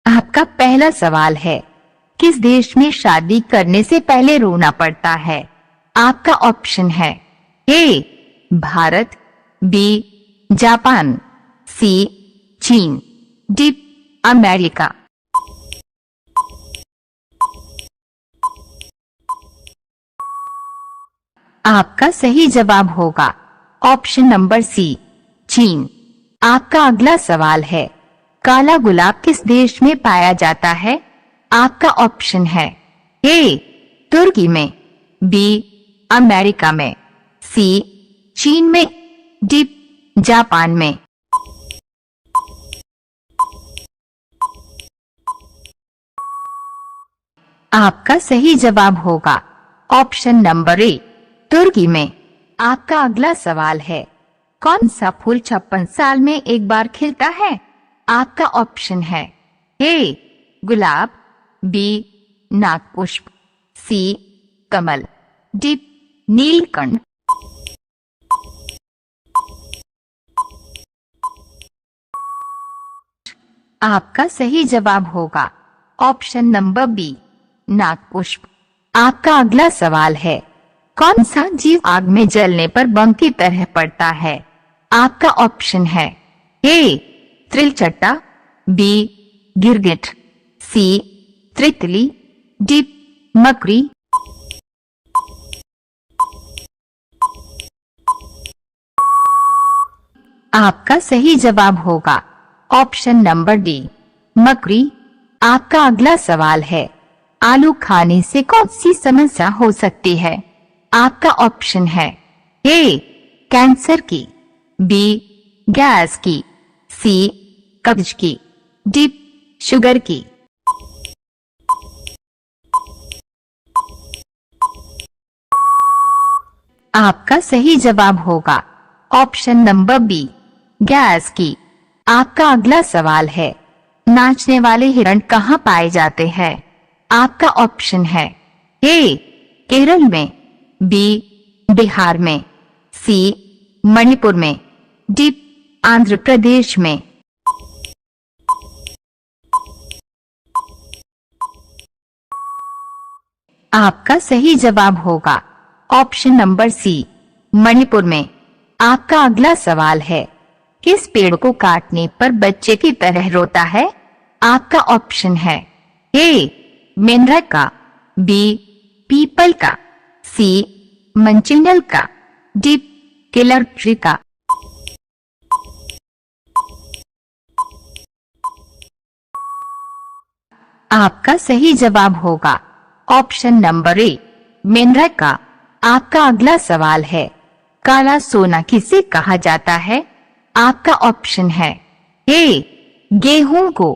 आपका पहला सवाल है, किस देश में शादी करने से पहले रोना पड़ता है? आपका ऑप्शन है ए भारत, बी जापान, सी चीन, डी अमेरिका। आपका सही जवाब होगा ऑप्शन नंबर सी चीन। आपका अगला सवाल है, काला गुलाब किस देश में पाया जाता है? आपका ऑप्शन है ए तुर्की में, बी अमेरिका में, सी चीन में, डी जापान में। आपका सही जवाब होगा ऑप्शन नंबर ए तुर्की में। आपका अगला सवाल है, कौन सा फूल 56 साल में एक बार खिलता है? आपका ऑप्शन है ए गुलाब, बी नागपुष्प, सी कमल, डी नीलकंठ। आपका सही जवाब होगा ऑप्शन नंबर बी नागपुष्प। आपका अगला सवाल है, कौन सा जीव आग में जलने पर बम की तरह पड़ता है? आपका ऑप्शन है ए त्रिलचट्टा, बी गिरगिट, सी तितली, डी मकड़ी। आपका सही जवाब होगा ऑप्शन नंबर डी मकड़ी। आपका अगला सवाल है, आलू खाने से कौन सी समस्या हो सकती है? आपका ऑप्शन है ए कैंसर की, बी गैस की, सी कब्ज की, डी शुगर की। आपका सही जवाब होगा ऑप्शन नंबर बी गैस की। आपका अगला सवाल है, नाचने वाले हिरण कहाँ पाए जाते हैं? आपका ऑप्शन है ए केरल में, बी बिहार में, सी मणिपुर में, डी आंध्र प्रदेश में। आपका सही जवाब होगा ऑप्शन नंबर सी मणिपुर में। आपका अगला सवाल है, किस पेड़ को काटने पर बच्चे की तरह रोता है? आपका ऑप्शन है ए मेंढक का, बी पीपल का, सी मंचिंडल का, डी किलर ट्री का। आपका सही जवाब होगा ऑप्शन नंबर ए मेंढक का। आपका अगला सवाल है, काला सोना किसे कहा जाता है? आपका ऑप्शन है ए गेहूं को,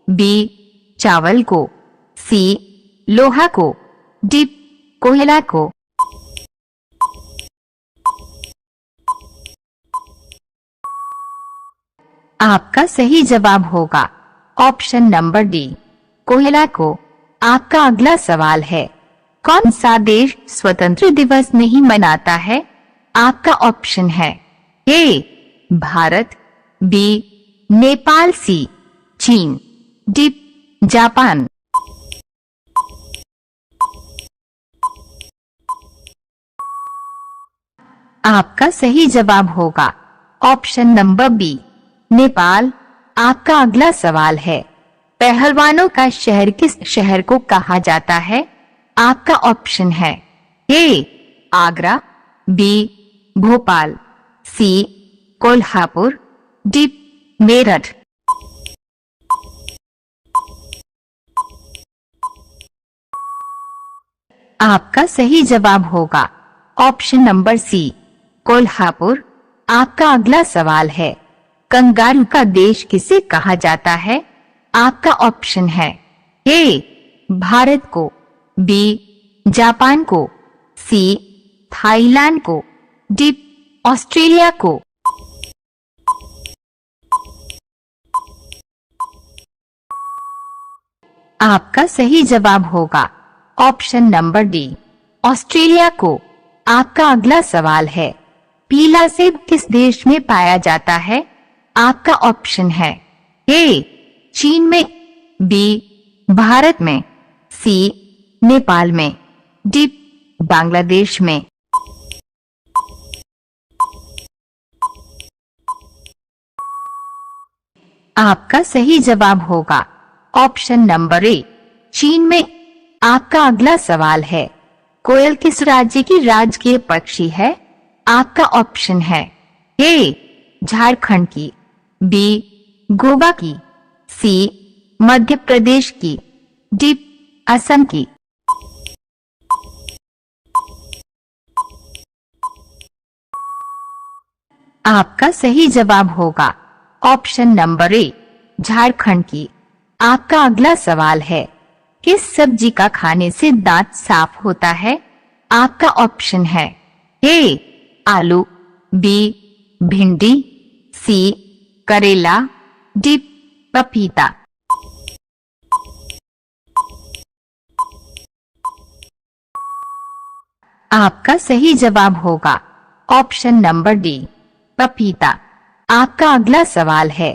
बी चावल को, सी लोहा को, डी कोयला को। आपका सही जवाब होगा ऑप्शन नंबर डी कोयला को। आपका अगला सवाल है, कौन सा देश स्वतंत्र दिवस नहीं मनाता है? आपका ऑप्शन है ए भारत, बी नेपाल, सी चीन, डी जापान। आपका सही जवाब होगा ऑप्शन नंबर बी नेपाल। आपका अगला सवाल है, पहलवानों का शहर किस शहर को कहा जाता है? आपका ऑप्शन है ए आगरा, बी भोपाल, सी कोल्हापुर, डी मेरठ। आपका सही जवाब होगा ऑप्शन नंबर सी कोल्हापुर। आपका अगला सवाल है, कंगारू का देश किसे कहा जाता है? आपका ऑप्शन है ए भारत को, बी जापान को, सी थाईलैंड को, डी ऑस्ट्रेलिया को। आपका सही जवाब होगा ऑप्शन नंबर डी ऑस्ट्रेलिया को। आपका अगला सवाल है, पीला सेब किस देश में पाया जाता है? आपका ऑप्शन है ए चीन में, बी भारत में, सी नेपाल में, डी बांग्लादेश में। आपका सही जवाब होगा ऑप्शन नंबर ए चीन में। आपका अगला सवाल है, कोयल किस राज्य की राजकीय पक्षी है? आपका ऑप्शन है ए झारखंड की, बी गोवा की, सी मध्य प्रदेश की, डी असम की। आपका सही जवाब होगा ऑप्शन नंबर ए झारखंड की। आपका अगला सवाल है, किस सब्जी का खाने से दांत साफ होता है? आपका ऑप्शन है ए आलू, बी भिंडी, सी करेला, डी पपीता। आपका सही जवाब होगा ऑप्शन नंबर डी पपीता। आपका अगला सवाल है,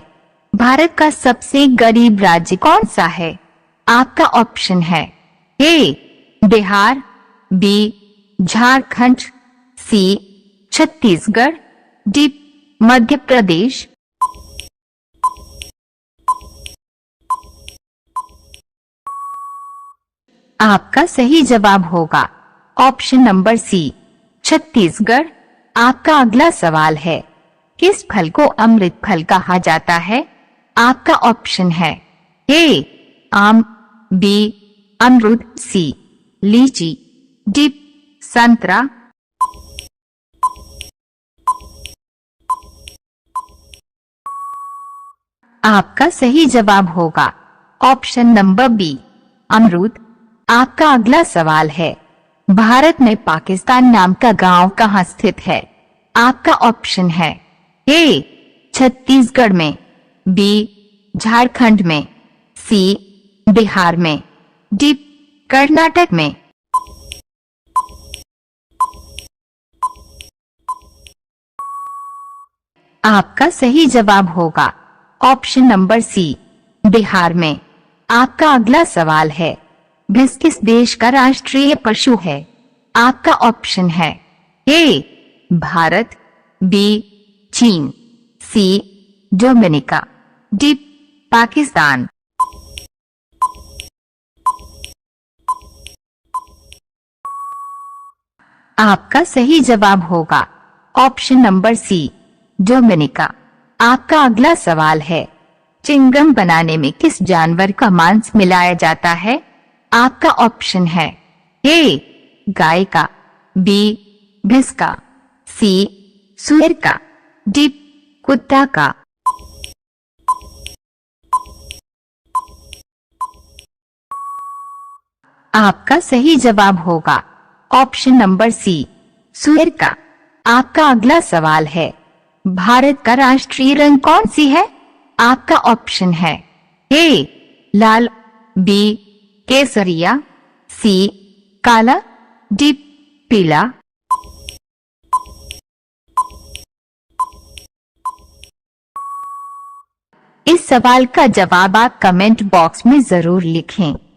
भारत का सबसे गरीब राज्य कौन सा है? आपका ऑप्शन है ए बिहार, बी झारखंड, सी छत्तीसगढ़, डी मध्य प्रदेश। आपका सही जवाब होगा ऑप्शन नंबर सी छत्तीसगढ़। आपका अगला सवाल है, किस फल को अमृत फल कहा जाता है? आपका ऑप्शन है ए आम, बी अमरूद, सी लीची, डी संतरा। आपका सही जवाब होगा ऑप्शन नंबर बी अमरूद। आपका अगला सवाल है, भारत में पाकिस्तान नाम का गांव कहाँ स्थित है? आपका ऑप्शन है ए छत्तीसगढ़ में, बी झारखंड में, सी बिहार में, डी कर्नाटक में। आपका सही जवाब होगा ऑप्शन नंबर सी बिहार में। आपका अगला सवाल है, भैंस किस देश का राष्ट्रीय पशु है? आपका ऑप्शन है ए भारत, बी चीन, सी डोमिनिका, डी पाकिस्तान। आपका सही जवाब होगा ऑप्शन नंबर सी डोमिनिका। आपका अगला सवाल है, चिंगम बनाने में किस जानवर का मांस मिलाया जाता है? आपका ऑप्शन है ए गाय का, बी भैंस का, सी सुअर का, डी कुत्ता का। आपका सही जवाब होगा ऑप्शन नंबर सी सुअर का। आपका अगला सवाल है, भारत का राष्ट्रीय रंग कौन सी है? आपका ऑप्शन है ए लाल, बी केसरिया, सी काला, डी पीला। इस सवाल का जवाब आप कमेंट बॉक्स में जरूर लिखें।